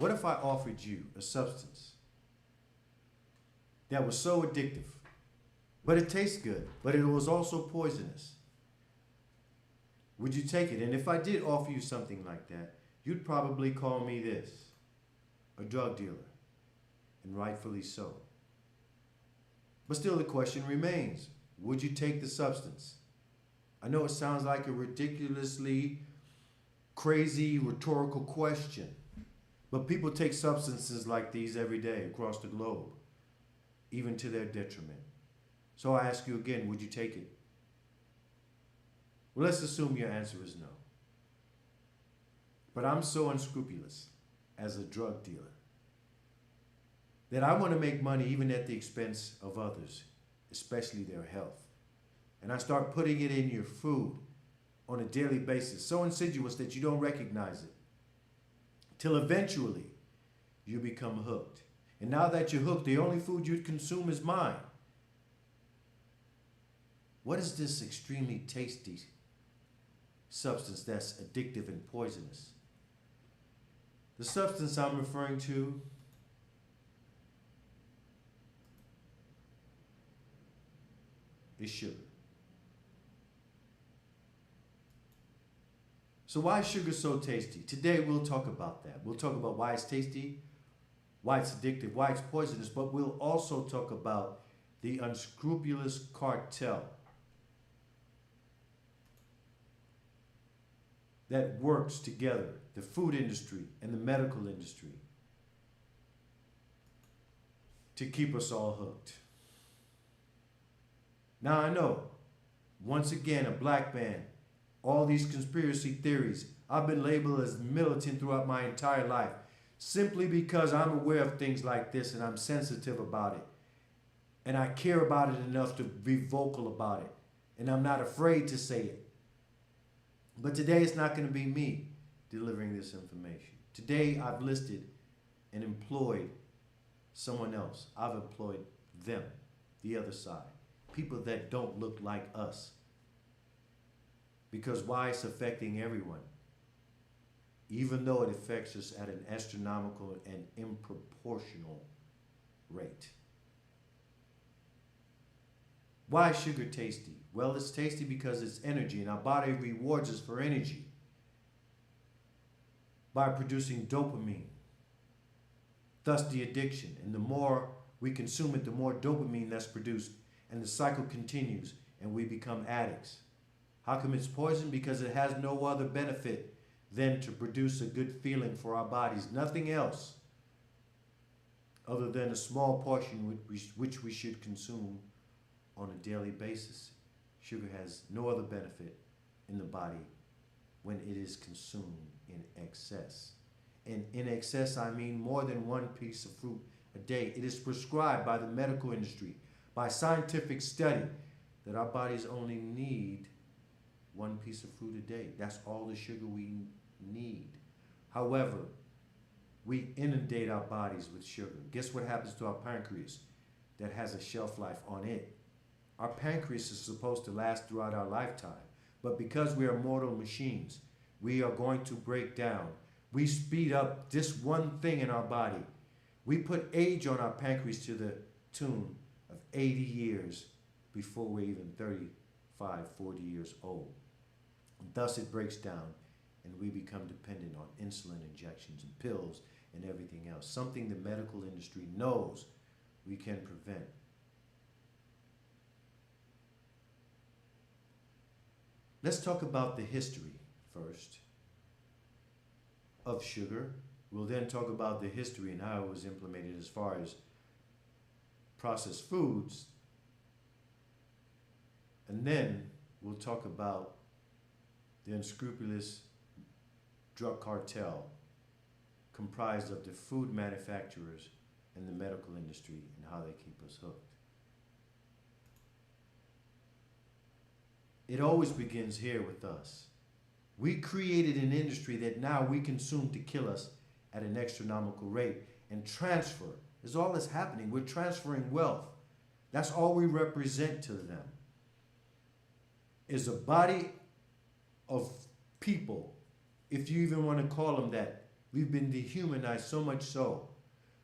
What if I offered you a substance that was so addictive, but it tastes good, but it was also poisonous? Would you take it? And if I did offer you something like that, you'd probably call me this, a drug dealer, and rightfully so. But still the question remains, would you take the substance? I know it sounds like a ridiculously crazy rhetorical question, but people take substances like these every day across the globe, even to their detriment. So I ask you again, would you take it? Well, let's assume your answer is no. But I'm so unscrupulous as a drug dealer that I want to make money even at the expense of others, especially their health. And I start putting it in your food on a daily basis, so insidious that you don't recognize it, till eventually you become hooked. And now that you're hooked, the only food you'd consume is mine. What is this extremely tasty substance that's addictive and poisonous? The substance I'm referring to is sugar. So why is sugar so tasty? Today we'll talk about that. We'll talk about why it's tasty, why it's addictive, why it's poisonous, but we'll also talk about the unscrupulous cartel that works together, the food industry and the medical industry, to keep us all hooked. Now I know, once again, a black man, all these conspiracy theories, I've been labeled as militant throughout my entire life, simply because I'm aware of things like this and I'm sensitive about it. And I care about it enough to be vocal about it. And I'm not afraid to say it. But today it's not going to be me delivering this information. Today I've listed and employed someone else. I've employed them, the other side. People that don't look like us. Because why? It's affecting everyone. Even though it affects us at an astronomical and improportional rate. Why is sugar tasty? Well, it's tasty because it's energy, and our body rewards us for energy by producing dopamine. Thus the addiction. And the more we consume it, the more dopamine that's produced, and the cycle continues, and we become addicts. How come it's poison? Because it has no other benefit than to produce a good feeling for our bodies. Nothing else other than a small portion which we should consume on a daily basis. Sugar has no other benefit in the body when it is consumed in excess. And in excess, I mean more than one piece of fruit a day. It is prescribed by the medical industry, by scientific study, that our bodies only need one piece of fruit a day. That's all the sugar we need. However, we inundate our bodies with sugar. Guess what happens to our pancreas that has a shelf life on it? Our pancreas is supposed to last throughout our lifetime. But because we are mortal machines, we are going to break down. We speed up this one thing in our body. We put age on our pancreas to the tune of 80 years before we're even 35, 40 years old. Thus it breaks down and we become dependent on insulin injections and pills and everything else. Something the medical industry knows we can prevent. Let's talk about the history first of sugar. We'll then talk about the history and how it was implemented as far as processed foods. And then we'll talk about the unscrupulous drug cartel comprised of the food manufacturers and the medical industry and how they keep us hooked. It always begins here with us. We created an industry that now we consume to kill us at an astronomical rate and transfer is all that's happening. We're transferring wealth. That's all we represent to them. Is a body of people, if you even want to call them that, We've been dehumanized so much so,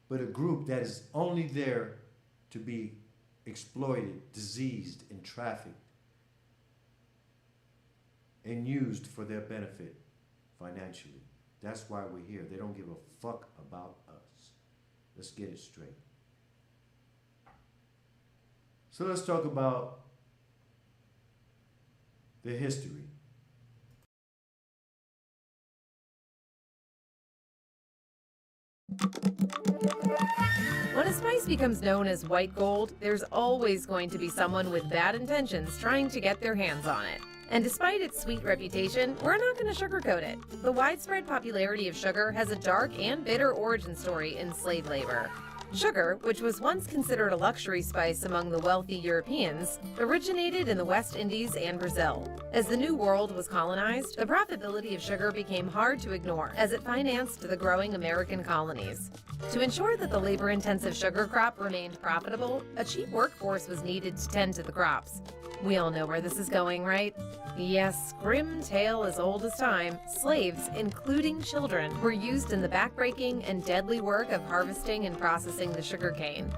but a group that is only there to be exploited, diseased, and trafficked, and used for their benefit financially. That's why we're here. They don't give a fuck about us. Let's get it straight. So let's talk about the history. When a spice becomes known as white gold, there's always going to be someone with bad intentions trying to get their hands on it. And despite its sweet reputation, we're not going to sugarcoat it. The widespread popularity of sugar has a dark and bitter origin story in slave labor. Sugar, which was once considered a luxury spice among the wealthy Europeans, originated in the West Indies and Brazil. As the New World was colonized, the profitability of sugar became hard to ignore as it financed the growing American colonies. To ensure that the labor-intensive sugar crop remained profitable, a cheap workforce was needed to tend to the crops. We all know where this is going, right? Yes, grim tale as old as time, slaves, including children, were used in the backbreaking and deadly work of harvesting and processing the sugarcane.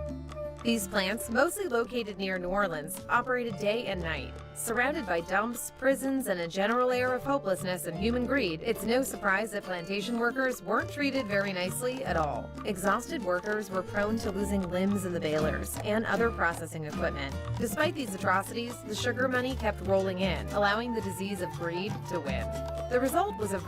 These plants, mostly located near New Orleans, operated day and night. Surrounded by dumps, prisons, and a general air of hopelessness and human greed, it's no surprise that plantation workers weren't treated very nicely at all. Exhausted workers were prone to losing limbs in the balers and other processing equipment. Despite these atrocities, the sugar money kept rolling in, allowing the disease of greed to win. The result was a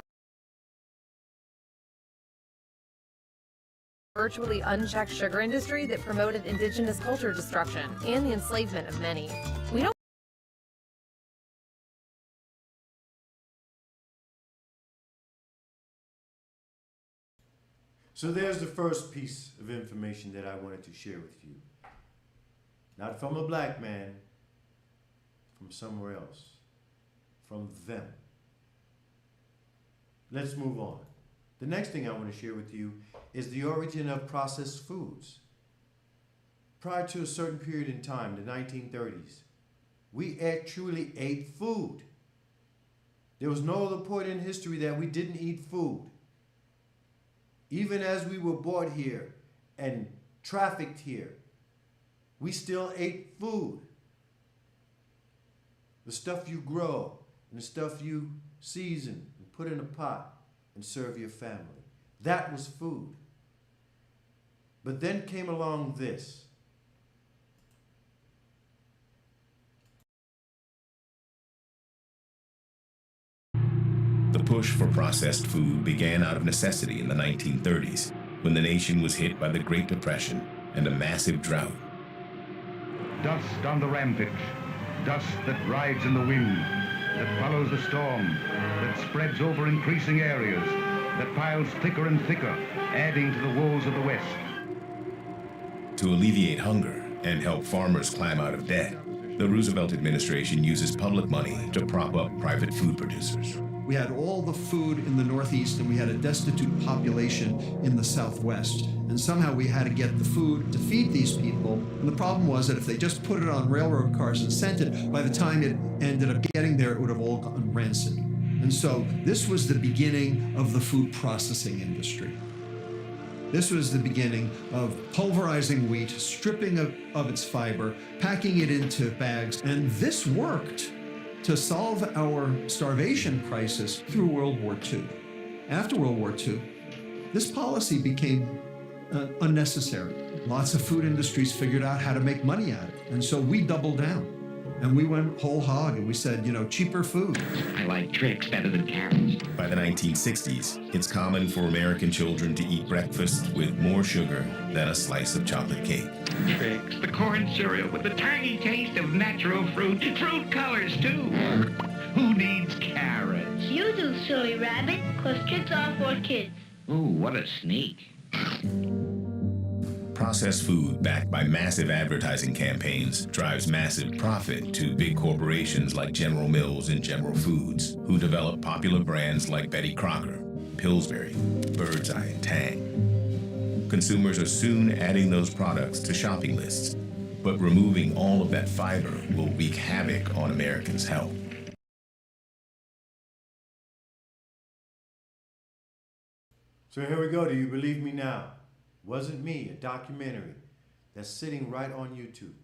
virtually unchecked sugar industry that promoted indigenous culture destruction and the enslavement of many. We don't So there's the first piece of information that I wanted to share with you. Not from a black man, from somewhere else, from them. Let's move on. The next thing I want to share with you is the origin of processed foods. Prior to a certain period in time, the 1930s, we truly ate food. There was no other point in history that we didn't eat food. Even as we were brought here and trafficked here, we still ate food. The stuff you grow and the stuff you season and put in a pot and serve your family. That was food. But then came along this. The push for processed food began out of necessity in the 1930s, when the nation was hit by the Great Depression and a massive drought. Dust on the rampage, dust that rides in the wind, that follows the storm, that spreads over increasing areas, that piles thicker and thicker, adding to the woes of the West. To alleviate hunger and help farmers climb out of debt, the Roosevelt administration uses public money to prop up private food producers. We had all the food in the Northeast and we had a destitute population in the Southwest. And somehow we had to get the food to feed these people. And the problem was that if they just put it on railroad cars and sent it, by the time it ended up getting there, it would have all gone rancid. And so this was the beginning of the food processing industry. This was the beginning of pulverizing wheat, stripping of its fiber, packing it into bags. And this worked to solve our starvation crisis through World War II. After World War II, this policy became unnecessary. Lots of food industries figured out how to make money at it. And so we doubled down. And we went whole hog and we said, cheaper food. I like tricks better than carrots. By the 1960s, it's common for American children to eat breakfast with more sugar than a slice of chocolate cake. Tricks, the corn cereal with the tangy taste of natural fruit. Fruit colors, too. Who needs carrots? You do, silly rabbit, 'cause tricks are for kids. Ooh, what a sneak. Processed food backed by massive advertising campaigns drives massive profit to big corporations like General Mills and General Foods, who develop popular brands like Betty Crocker, Pillsbury, Birdseye, and Tang. Consumers are soon adding those products to shopping lists, but removing all of that fiber will wreak havoc on Americans' health. So here we go. Do you believe me now? Wasn't Me, a documentary that's sitting right on YouTube.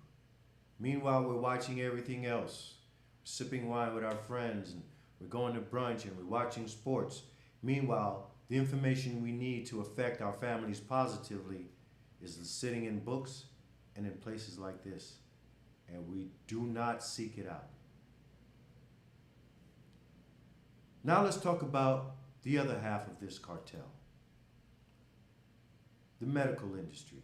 Meanwhile, we're watching everything else. We're sipping wine with our friends, and we're going to brunch, and we're watching sports. Meanwhile, the information we need to affect our families positively is sitting in books and in places like this. And we do not seek it out. Now let's talk about the other half of this cartel. The medical industry.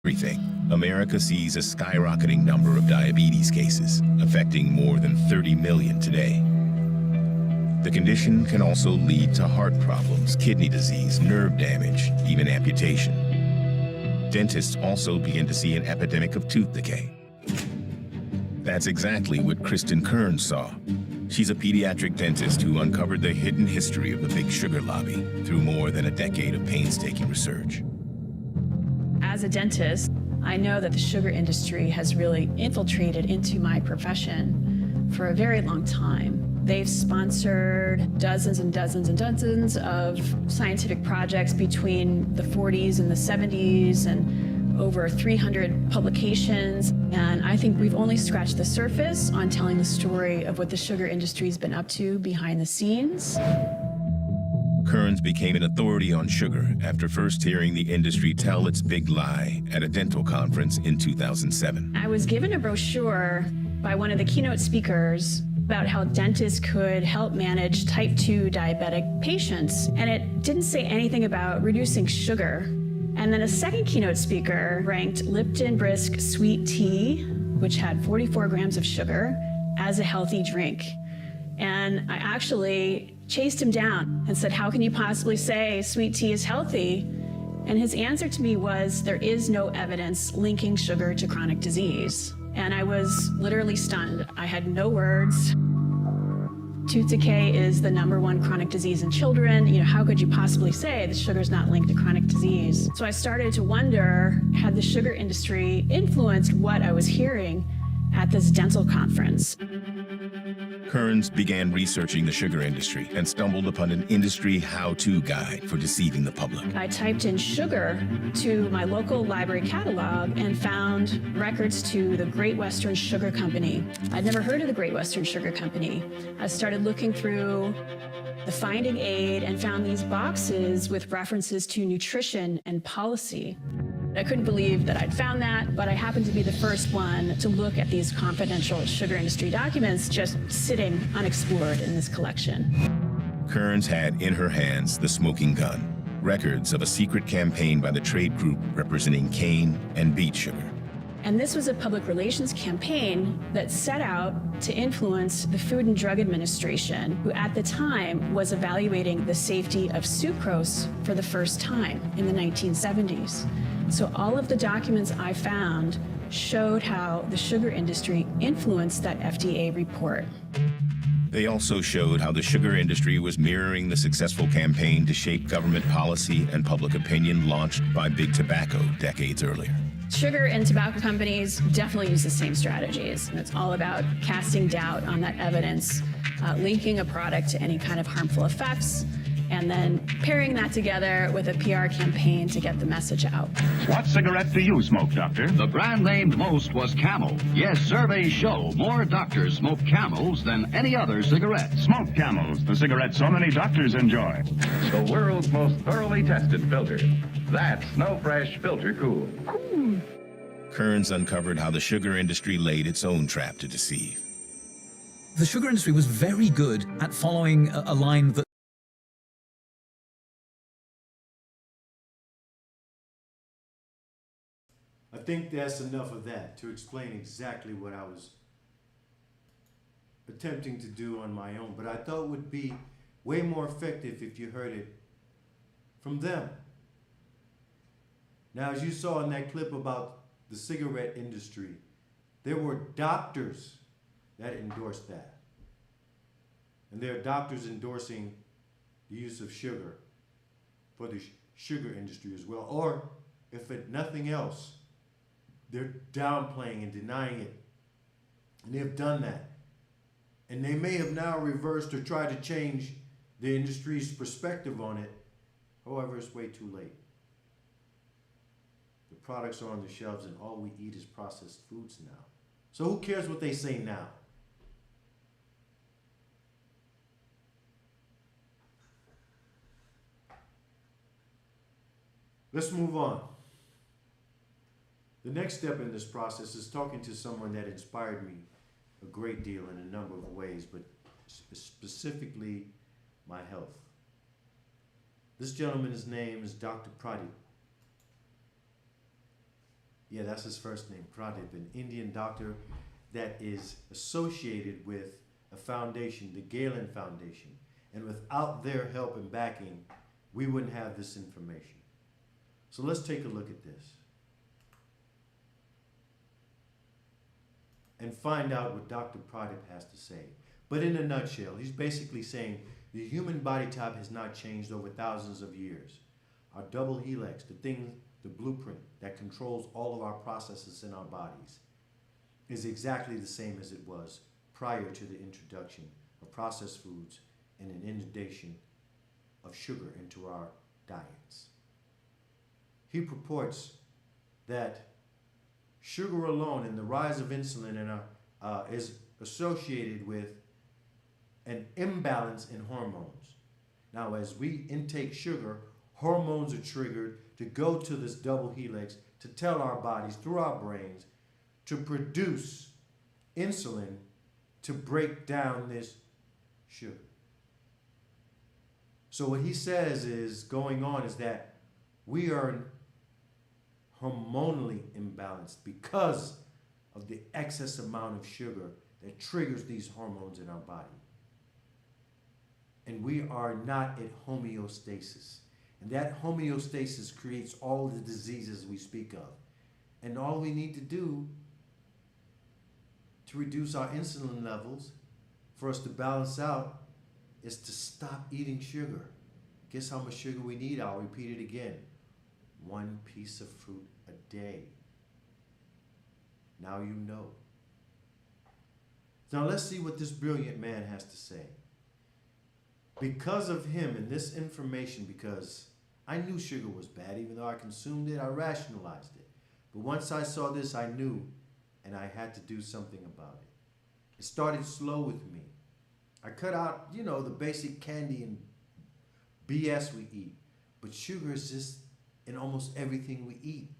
Everything. America sees a skyrocketing number of diabetes cases, affecting more than 30 million today. The condition can also lead to heart problems, kidney disease, nerve damage, even amputation. Dentists also begin to see an epidemic of tooth decay. That's exactly what Kristen Kearns saw. She's a pediatric dentist who uncovered the hidden history of the big sugar lobby through more than a decade of painstaking research. As a dentist, I know that the sugar industry has really infiltrated into my profession for a very long time. They've sponsored dozens and dozens and dozens of scientific projects between the 40s and the 70s, and over 300 publications. And I think we've only scratched the surface on telling the story of what the sugar industry's been up to behind the scenes. Kearns became an authority on sugar after first hearing the industry tell its big lie at a dental conference in 2007. I was given a brochure by one of the keynote speakers about how dentists could help manage type 2 diabetic patients, and it didn't say anything about reducing sugar. And then a second keynote speaker ranked Lipton Brisk sweet tea, which had 44 grams of sugar, as a healthy drink. And I actually chased him down and said, how can you possibly say sweet tea is healthy? And his answer to me was, there is no evidence linking sugar to chronic disease. And I was literally stunned. I had no words. Tooth decay is the #1 chronic disease in children. How could you possibly say that sugar's not linked to chronic disease? So I started to wonder, had the sugar industry influenced what I was hearing at this dental conference? Kearns began researching the sugar industry and stumbled upon an industry how-to guide for deceiving the public. I typed in sugar to my local library catalog and found records to the Great Western Sugar Company. I'd never heard of the Great Western Sugar Company. I started looking through the finding aid and found these boxes with references to nutrition and policy. I couldn't believe that I'd found that, but I happened to be the first one to look at these confidential sugar industry documents just sitting unexplored in this collection. Kearns had in her hands the smoking gun, records of a secret campaign by the trade group representing cane and beet sugar. And this was a public relations campaign that set out to influence the Food and Drug Administration, who at the time was evaluating the safety of sucrose for the first time in the 1970s. So all of the documents I found showed how the sugar industry influenced that FDA report. They also showed how the sugar industry was mirroring the successful campaign to shape government policy and public opinion launched by Big Tobacco decades earlier. Sugar and tobacco companies definitely use the same strategies. And it's all about casting doubt on that evidence, linking a product to any kind of harmful effects, and then pairing that together with a PR campaign to get the message out. What cigarette do you smoke, Doctor? The brand named most was Camel. Yes, surveys show more doctors smoke Camels than any other cigarette. Smoke Camels, the cigarette so many doctors enjoy. The world's most thoroughly tested filter. That's Snow Fresh Filter Cool. Kearns uncovered how the sugar industry laid its own trap to deceive. The sugar industry was very good at following a line that I think that's enough of that to explain exactly what I was attempting to do on my own, but I thought it would be way more effective if you heard it from them. Now, as you saw in that clip about the cigarette industry, there were doctors that endorsed that. And there are doctors endorsing the use of sugar for the sugar industry as well. Or, if it nothing else, they're downplaying and denying it. And they've done that. And they may have now reversed or tried to change the industry's perspective on it. However, it's way too late. The products are on the shelves and all we eat is processed foods now. So who cares what they say now? Let's move on. The next step in this process is talking to someone that inspired me a great deal in a number of ways, but specifically my health. This gentleman's name is Dr. Pradip. Yeah, that's his first name, Pradip, an Indian doctor that is associated with a foundation, the Galen Foundation. And without their help and backing, we wouldn't have this information. So let's take a look at this and find out what Dr. Pradip has to say. But in a nutshell, he's basically saying the human body type has not changed over thousands of years. Our double helix, the blueprint that controls all of our processes in our bodies, is exactly the same as it was prior to the introduction of processed foods and an inundation of sugar into our diets. He purports that sugar alone and the rise of insulin is associated with an imbalance in hormones. Now, as we intake sugar, hormones are triggered to go to this double helix to tell our bodies through our brains to produce insulin to break down this sugar. So what he says is going on is that we are hormonally imbalanced because of the excess amount of sugar that triggers these hormones in our body. And we are not at homeostasis. And that homeostasis creates all the diseases we speak of. And all we need to do to reduce our insulin levels for us to balance out is to stop eating sugar. Guess how much sugar we need? I'll repeat it again. 1 piece of fruit a day. Now you know. Now let's see what this brilliant man has to say. Because of him and this information, because I knew sugar was bad, even though I consumed it, I rationalized it. But once I saw this, I knew, and I had to do something about it. It started slow with me. I cut out, the basic candy and BS we eat. But sugar is just in almost everything we eat.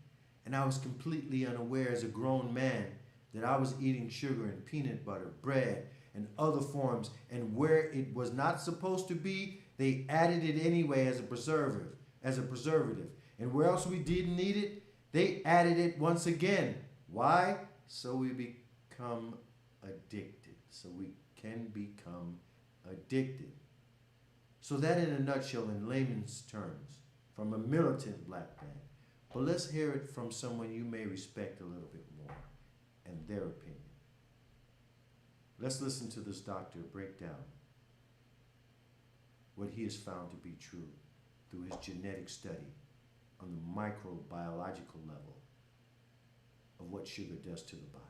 And I was completely unaware as a grown man that I was eating sugar and peanut butter, bread, and other forms, and where it was not supposed to be, they added it anyway as a preservative. And where else we didn't need it, they added it once again. Why? So we become addicted. So we can become addicted. So that in a nutshell, in layman's terms, from a militant black man. But let's hear it from someone you may respect a little bit more and their opinion. Let's listen to this doctor break down what he has found to be true through his genetic study on the microbiological level of what sugar does to the body.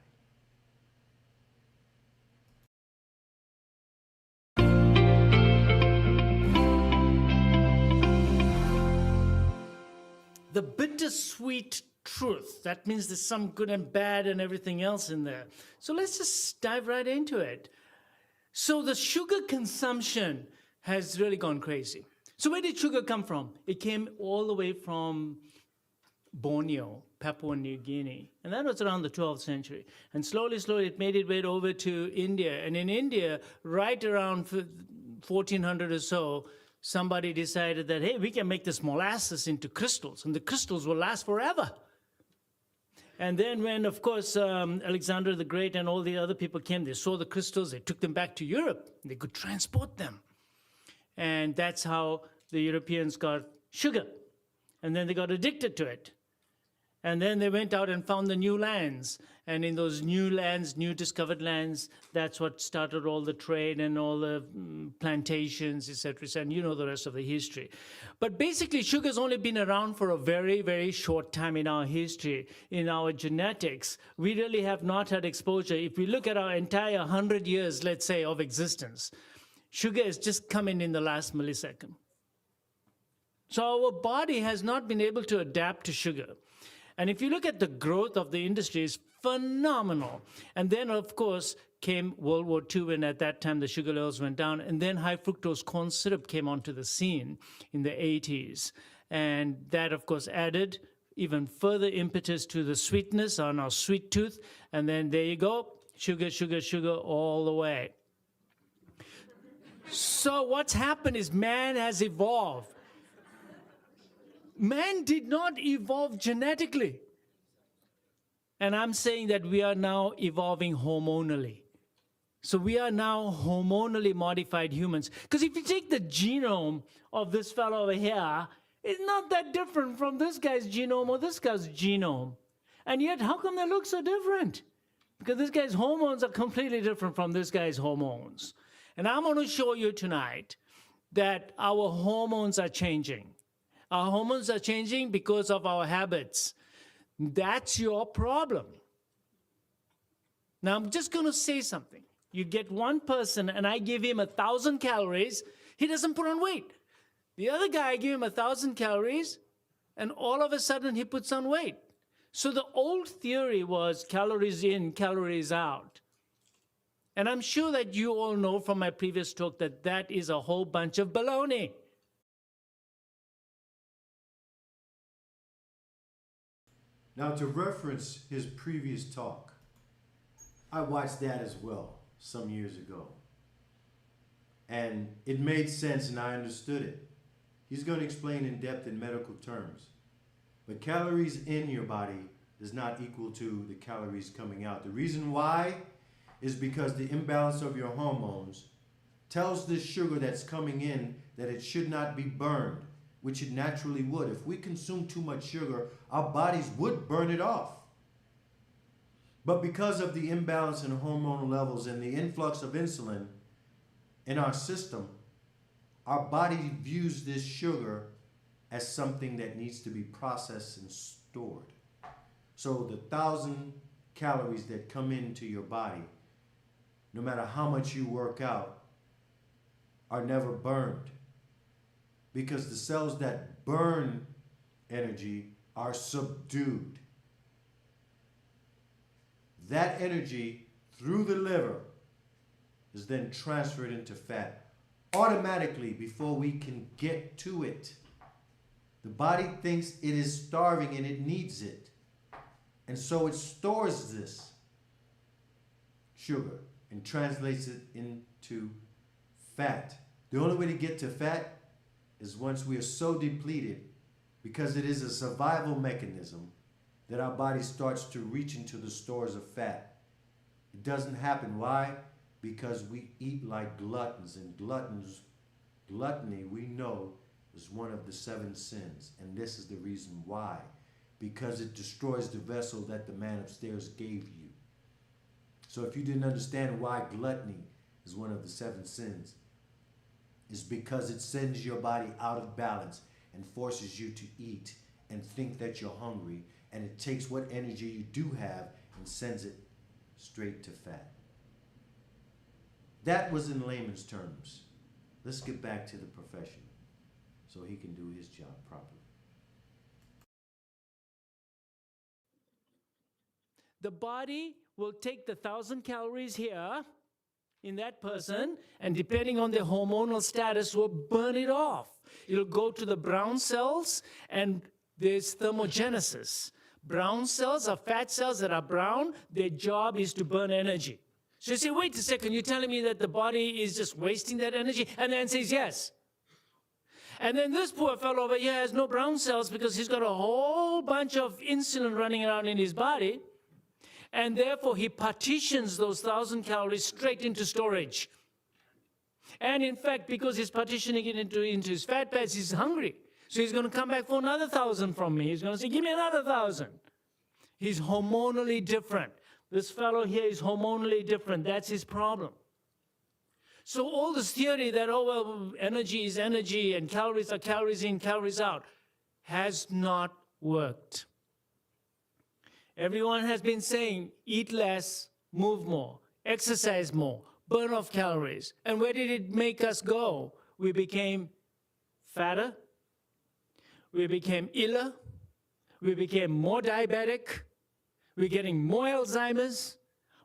The bittersweet truth. That means there's some good and bad and everything else in there. So let's just dive right into it. So the sugar consumption has really gone crazy. So where did sugar come from? It came all the way from Borneo, Papua New Guinea. And that was around the 12th century. And slowly it made its way over to India. And in India, right around 1400 or so, somebody decided that, hey, we can make this molasses into crystals, and the crystals will last forever. And then when, of course, Alexander the Great and all the other people came, they saw the crystals, they took them back to Europe, and they could transport them. And that's how the Europeans got sugar. And then they got addicted to it. And then they went out and found the new lands. And in those new lands, new discovered lands, that's what started all the trade and all the plantations, et cetera, and you know the rest of the history. But basically, sugar's only been around for a very, very short time in our history. In our genetics, we really have not had exposure. If we look at our entire 100 years, let's say, of existence, sugar has just come in the last millisecond. So our body has not been able to adapt to sugar. And if you look at the growth of the industry, it's phenomenal. And then, of course, came World War II, and at that time the sugar levels went down. And then high fructose corn syrup came onto the scene in the 80s. And that, of course, added even further impetus to the sweetness on our sweet tooth. And then there you go, sugar, sugar, sugar all the way. So what's happened is man has evolved. Man did not evolve genetically. And I'm saying that we are now evolving hormonally. So we are now hormonally modified humans. Because if you take the genome of this fellow over here, it's not that different from this guy's genome or this guy's genome. And yet, how come they look so different? Because this guy's hormones are completely different from this guy's hormones. And I'm going to show you tonight that our hormones are changing. Our hormones are changing because of our habits. That's your problem. Now, I'm just going to say something. You get one person, and I give him 1,000 calories, he doesn't put on weight. The other guy, I give him 1,000 calories, and all of a sudden, he puts on weight. So the old theory was calories in, calories out. And I'm sure that you all know from my previous talk that that is a whole bunch of baloney. Now, to reference his previous talk, I watched that as well some years ago. And it made sense and I understood it. He's going to explain in depth in medical terms. But calories in your body is not equal to the calories coming out. The reason why is because the imbalance of your hormones tells this sugar that's coming in that it should not be burned, which it naturally would. If we consume too much sugar, our bodies would burn it off. But because of the imbalance in hormonal levels and the influx of insulin in our system, our body views this sugar as something that needs to be processed and stored. So the 1,000 calories that come into your body, no matter how much you work out, are never burned. Because the cells that burn energy are subdued. That energy through the liver is then transferred into fat automatically before we can get to it. The body thinks it is starving and it needs it. And so it stores this sugar and translates it into fat. The only way to get to fat is once we are so depleted, because it is a survival mechanism, that our body starts to reach into the stores of fat. It doesn't happen. Why? Because we eat like gluttons, and gluttony, we know, is one of the 7 sins. And this is the reason why. Because it destroys the vessel that the man upstairs gave you. So if you didn't understand why gluttony is one of the 7 sins, is because it sends your body out of balance and forces you to eat and think that you're hungry, and it takes what energy you do have and sends it straight to fat. That was in layman's terms. Let's get back to the profession so he can do his job properly. The body will take the 1,000 calories here in that person, and depending on their hormonal status, will burn it off. It'll go to the brown cells, and there's thermogenesis. Brown cells are fat cells that are brown. Their job is to burn energy. So you say, wait a second, you're telling me that the body is just wasting that energy? And then says yes. And then this poor fellow over here has no brown cells because he's got a whole bunch of insulin running around in his body. And therefore, he partitions those 1,000 calories straight into storage. And in fact, because he's partitioning it into his fat pads, he's hungry. So he's going to come back for another 1,000 from me. He's going to say, give me another 1,000. He's hormonally different. This fellow here is hormonally different. That's his problem. So all this theory that, oh, well, energy is energy and calories are calories in, calories out, has not worked. Everyone has been saying, eat less, move more, exercise more, burn off calories. And where did it make us go? We became fatter. We became iller. We became more diabetic. We're getting more Alzheimer's,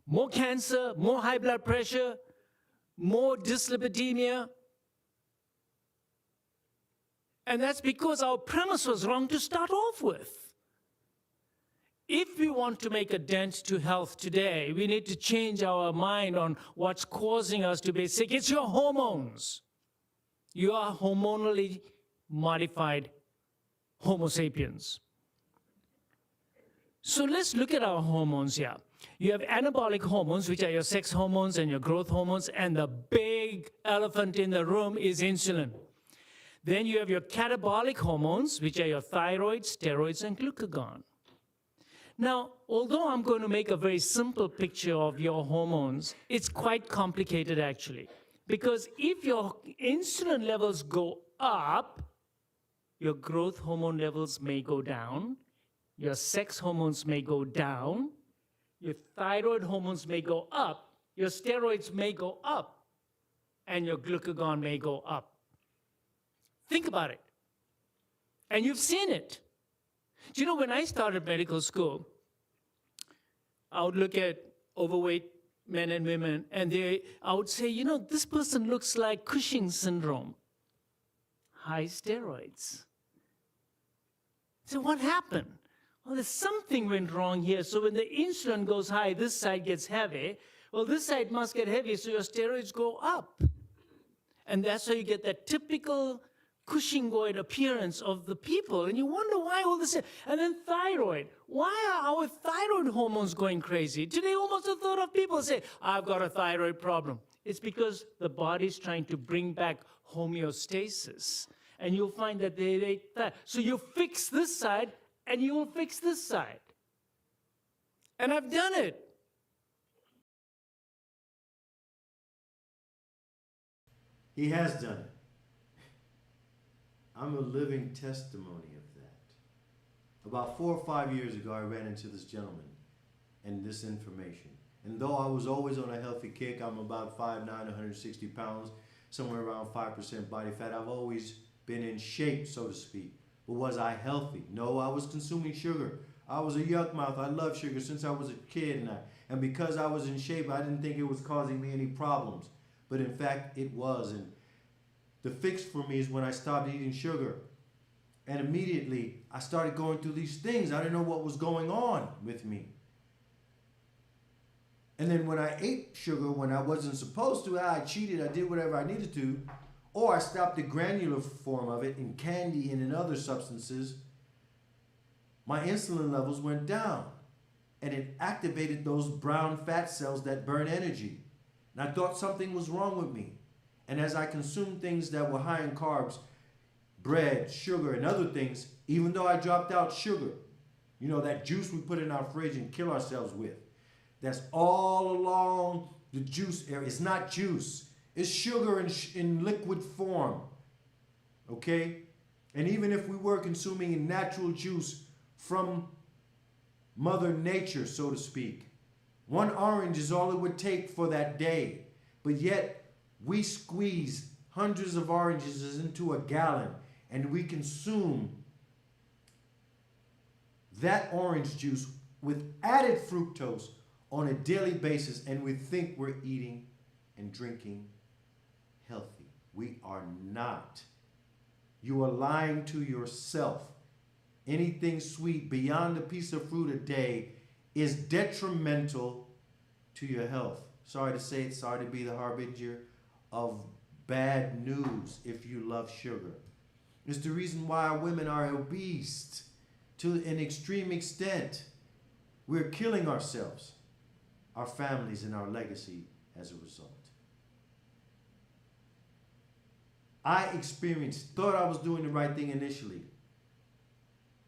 more cancer, more high blood pressure, more dyslipidemia. And that's because our premise was wrong to start off with. If we want to make a dent to health today, we need to change our mind on what's causing us to be sick. It's your hormones. You are hormonally modified Homo sapiens. So let's look at our hormones here. You have anabolic hormones, which are your sex hormones and your growth hormones, and the big elephant in the room is insulin. Then you have your catabolic hormones, which are your thyroid, steroids, and glucagon. Now, although I'm going to make a very simple picture of your hormones, it's quite complicated actually. Because if your insulin levels go up, your growth hormone levels may go down, your sex hormones may go down, your thyroid hormones may go up, your steroids may go up, and your glucagon may go up. Think about it. And you've seen it. Do you know, when I started medical school, I would look at overweight men and women, and I would say, you know, this person looks like Cushing's syndrome, high steroids. So what happened? Well, there's something went wrong here. So when the insulin goes high, this side gets heavy. Well, this side must get heavy, so your steroids go up. And that's how you get that typical Cushingoid appearance of the people. And you wonder why all this. And then thyroid. Why are our thyroid hormones going crazy? Today, almost a third of people say, I've got a thyroid problem. It's because the body's trying to bring back homeostasis. And you'll find that so you fix this side, and you will fix this side. And I've done it. He has done it. I'm a living testimony of that. About 4 or 5 years ago, I ran into this gentleman and this information. And though I was always on a healthy kick, I'm about 5'9", 160 pounds, somewhere around 5% body fat. I've always been in shape, so to speak. But was I healthy? No, I was consuming sugar. I was a yuck mouth. I loved sugar since I was a kid. And because I was in shape, I didn't think it was causing me any problems. But in fact, it was. And the fix for me is when I stopped eating sugar. And immediately, I started going through these things. I didn't know what was going on with me. And then when I ate sugar when I wasn't supposed to, I cheated, I did whatever I needed to, or I stopped the granular form of it in candy and in other substances, my insulin levels went down. And it activated those brown fat cells that burn energy. And I thought something was wrong with me. And as I consumed things that were high in carbs, bread, sugar, and other things, even though I dropped out sugar, you know, that juice we put in our fridge and kill ourselves with, that's all along the juice area. It's not juice. It's sugar in liquid form, okay? And even if we were consuming natural juice from Mother Nature, so to speak, 1 orange is all it would take for that day. But yet, we squeeze hundreds of oranges into a gallon and we consume that orange juice with added fructose on a daily basis, and we think we're eating and drinking healthy. We are not. You are lying to yourself. Anything sweet beyond a piece of fruit a day is detrimental to your health. Sorry to say it, sorry to be the harbinger of bad news if you love sugar. It's the reason why our women are obese to an extreme extent. We're killing ourselves, our families, and our legacy as a result. I thought I was doing the right thing initially.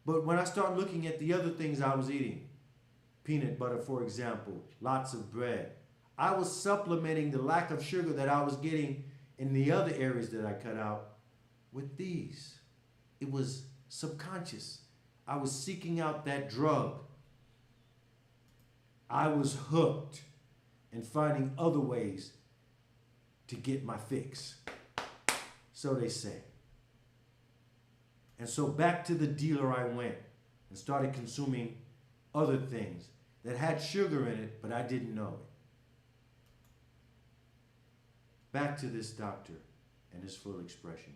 But when I start looking at the other things I was eating, peanut butter, for example, lots of bread. I was supplementing the lack of sugar that I was getting in the other areas that I cut out with these. It was subconscious. I was seeking out that drug. I was hooked and finding other ways to get my fix. So they say. And so back to the dealer I went and started consuming other things that had sugar in it, but I didn't know it. Back to this doctor and his full expression.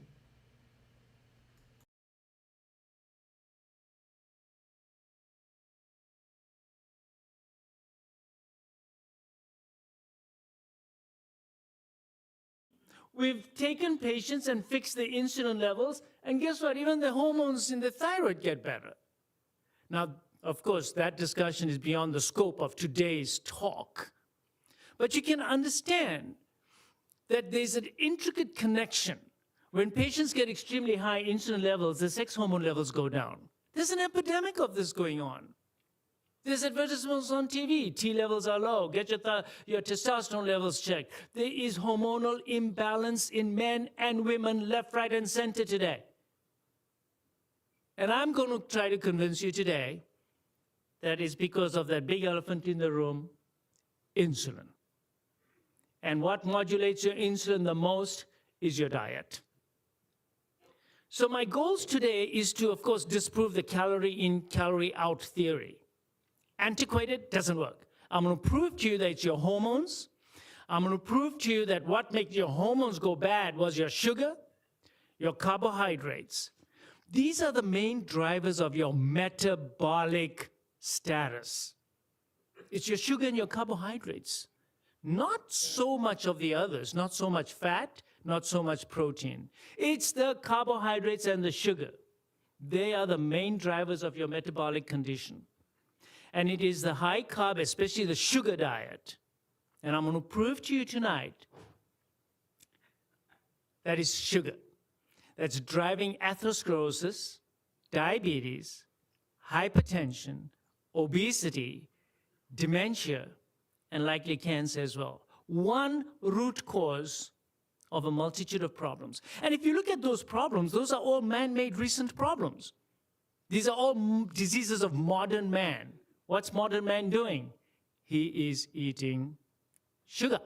We've taken patients and fixed the insulin levels, and guess what? Even the hormones in the thyroid get better. Now, of course, that discussion is beyond the scope of today's talk. But you can understand that there's an intricate connection. When patients get extremely high insulin levels, the sex hormone levels go down. There's an epidemic of this going on. There's advertisements on TV. T levels are low. Get your testosterone levels checked. There is hormonal imbalance in men and women left, right, and center today. And I'm going to try to convince you today that it's because of that big elephant in the room, insulin. And what modulates your insulin the most is your diet. So my goals today is to, of course, disprove the calorie in, calorie out theory. Antiquated, doesn't work. I'm going to prove to you that it's your hormones. I'm going to prove to you that what makes your hormones go bad was your sugar, your carbohydrates. These are the main drivers of your metabolic status. It's your sugar and your carbohydrates. Not so much of the others, not so much fat, not so much protein. It's the carbohydrates and the sugar. They are the main drivers of your metabolic condition. And it is the high carb, especially the sugar diet. And I'm going to prove to you tonight that is sugar. That's driving atherosclerosis, diabetes, hypertension, obesity, dementia, and likely cancer as well. One root cause of a multitude of problems. And if you look at those problems, those are all man-made recent problems. These are all diseases of modern man. What's modern man doing? He is eating sugar.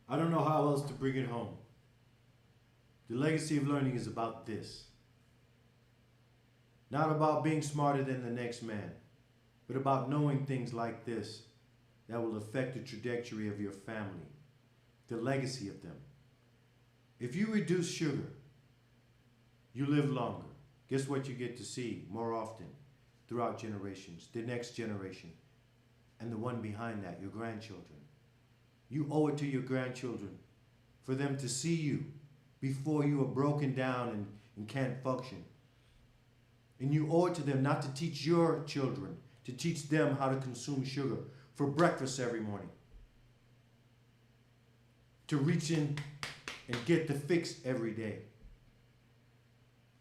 I don't know how else to bring it home. The legacy of learning is about this. Not about being smarter than the next man, but about knowing things like this that will affect the trajectory of your family, the legacy of them. If you reduce sugar, you live longer. Guess what you get to see more often throughout generations, the next generation, and the one behind that, your grandchildren. You owe it to your grandchildren for them to see you before you are broken down and can't function. And you owe it to them not to teach your children, to teach them how to consume sugar for breakfast every morning. To reach in and get the fix every day.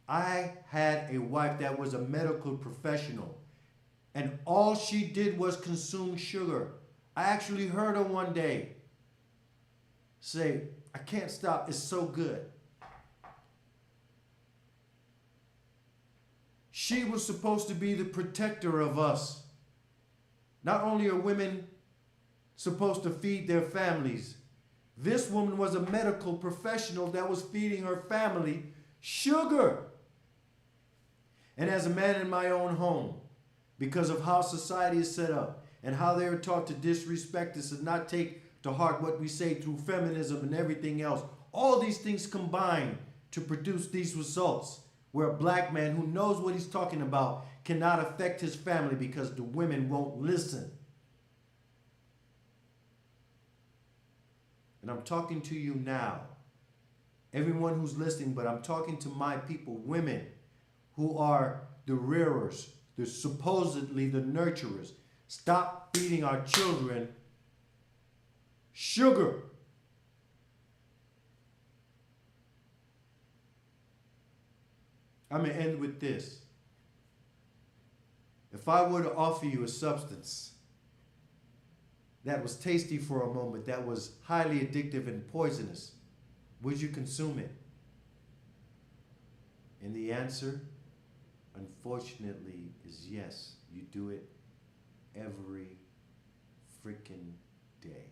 I had a wife that was a medical professional, and all she did was consume sugar. I actually heard her one day say, "I can't stop, it's so good." She was supposed to be the protector of us. Not only are women supposed to feed their families, this woman was a medical professional that was feeding her family sugar. And as a man in my own home, because of how society is set up and how they are taught to disrespect us and not take to heart what we say through feminism and everything else, all these things combine to produce these results where a black man who knows what he's talking about cannot affect his family because the women won't listen. And I'm talking to you now, everyone who's listening, but I'm talking to my people, women who are the rearers, the supposedly the nurturers. Stop feeding our children sugar. I'm going to end with this. If I were to offer you a substance that was tasty for a moment, that was highly addictive and poisonous, would you consume it? And the answer, unfortunately, is yes. You do it every freaking day.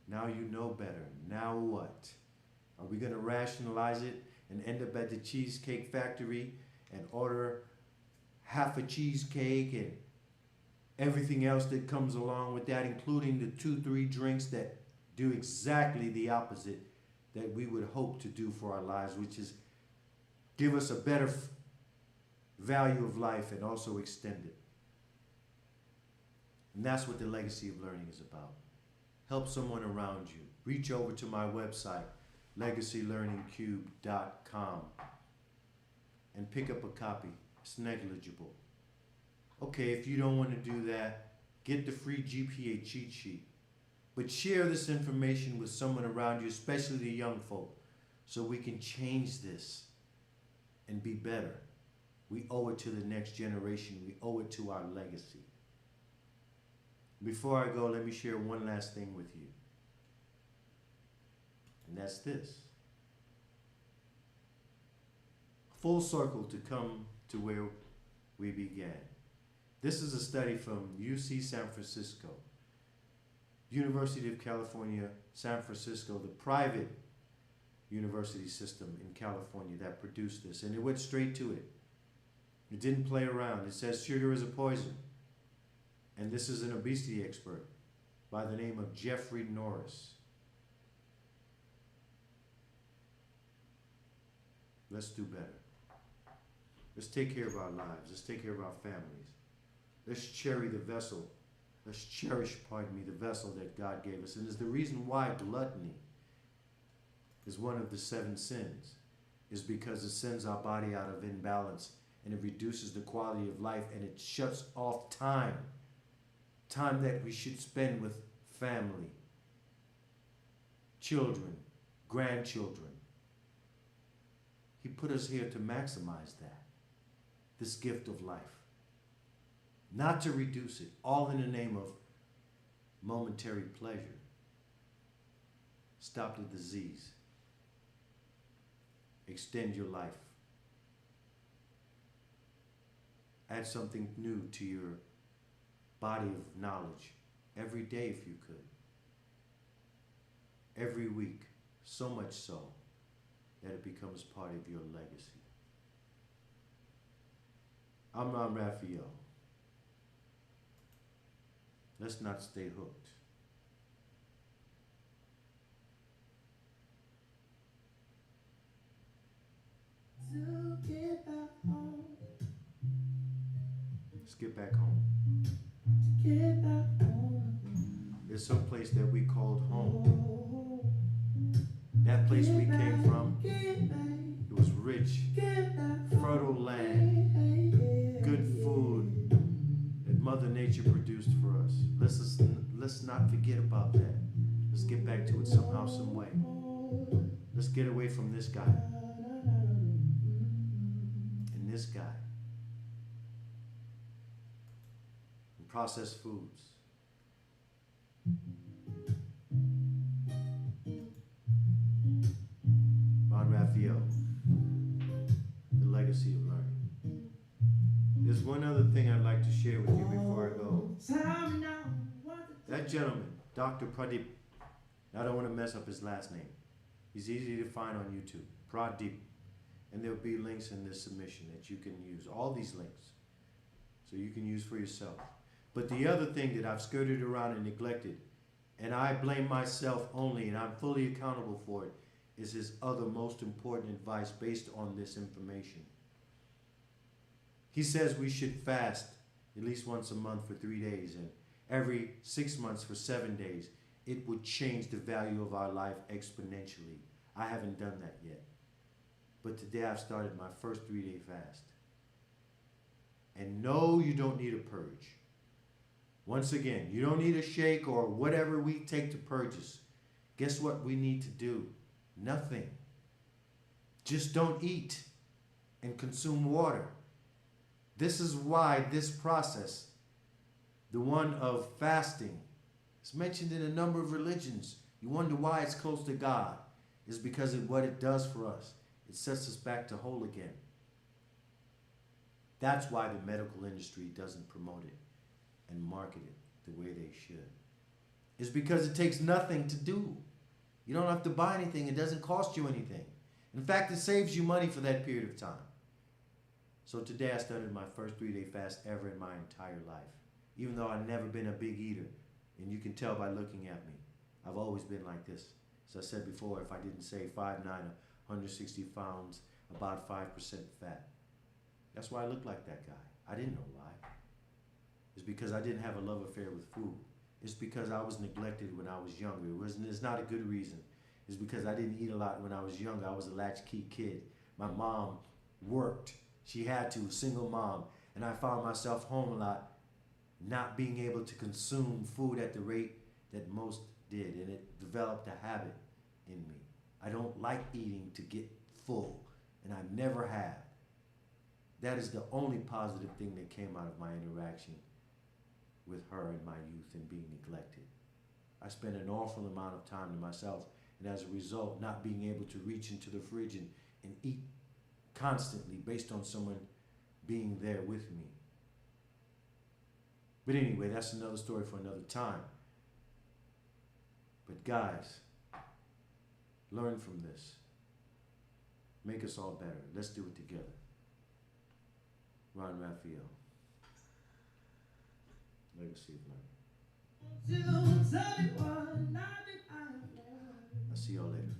Now you know better. Now what? Are we going to rationalize it and end up at the Cheesecake Factory and order half a cheesecake and everything else that comes along with that, including the 2-3 drinks that do exactly the opposite that we would hope to do for our lives, which is give us a better value of life and also extend it. And that's what the legacy of learning is about. Help someone around you. Reach over to my website, legacylearningcube.com, and pick up a copy. It's negligible. Okay, if you don't want to do that, get the free GPA cheat sheet. But share this information with someone around you, especially the young folk, so we can change this and be better. We owe it to the next generation. We owe it to our legacy. Before I go, let me share one last thing with you. And that's this. Full circle to come to where we began. This is a study from UC San Francisco, University of California, San Francisco, the private university system in California that produced this. And it went straight to it. It didn't play around. It says sugar is a poison. And this is an obesity expert by the name of Jeffrey Norris. Let's do better. Let's take care of our lives. Let's take care of our families. Let's cherish the vessel. Let's cherish, the vessel that God gave us. And it's the reason why gluttony is one of the 7 sins, is because it sends our body out of imbalance and it reduces the quality of life and it shuts off time that we should spend with family, children, grandchildren. He put us here to maximize that, this gift of life. Not to reduce it, all in the name of momentary pleasure. Stop the disease. Extend your life. Add something new to your body of knowledge every day if you could. Every week, so much so that it becomes part of your legacy. I'm Ron Raphael. Let's not stay hooked. Let's get back home. There's some place that we called home. That place we came from, it was rich, fertile land, good food that Mother Nature produced for us. Let's not forget about that. Let's get back to it somehow, some way. Let's get away from this guy and this guy and processed foods. Ron Raphael, the legacy of learning. There's one other thing I'd like to share with you before I go. That gentleman, Dr. Pradeep, I don't want to mess up his last name. He's easy to find on YouTube, Pradeep. And there'll be links in this submission that you can use, all these links, so you can use for yourself. But the other thing that I've skirted around and neglected, and I blame myself only, and I'm fully accountable for it, is his other most important advice based on this information. He says we should fast at least once a month for 3 days and every 6 months for 7 days. It would change the value of our life exponentially. I haven't done that yet. But today I've started my first 3-day fast. And no, you don't need a purge. Once again, you don't need a shake or whatever we take to purge us. Guess what we need to do? Nothing. Just don't eat and consume water. This is why this process, the one of fasting, is mentioned in a number of religions. You wonder why it's close to God. It's because of what it does for us. It sets us back to whole again. That's why the medical industry doesn't promote it and market it the way they should. It's because it takes nothing to do. You don't have to buy anything. It doesn't cost you anything. In fact, it saves you money for that period of time. So today I started my first 3-day fast ever in my entire life. Even though I've never been a big eater. And you can tell by looking at me. I've always been like this. As I said before, if I didn't say 5'9", 160 pounds, about 5% fat. That's why I look like that guy. I didn't know why. It's because I didn't have a love affair with food. It's because I was neglected when I was younger. It's not a good reason. It's because I didn't eat a lot when I was younger. I was a latchkey kid. My mom worked. She had to, single mom. And I found myself home a lot, not being able to consume food at the rate that most did. And it developed a habit in me. I don't like eating to get full. And I never have. That is the only positive thing that came out of my interaction with her in my youth and being neglected. I spent an awful amount of time to myself, and as a result, not being able to reach into the fridge and eat constantly based on someone being there with me. But anyway, that's another story for another time. But guys, learn from this. Make us all better. Let's do it together. Ron Raphael. Legacy of Learning. I'll see y'all later.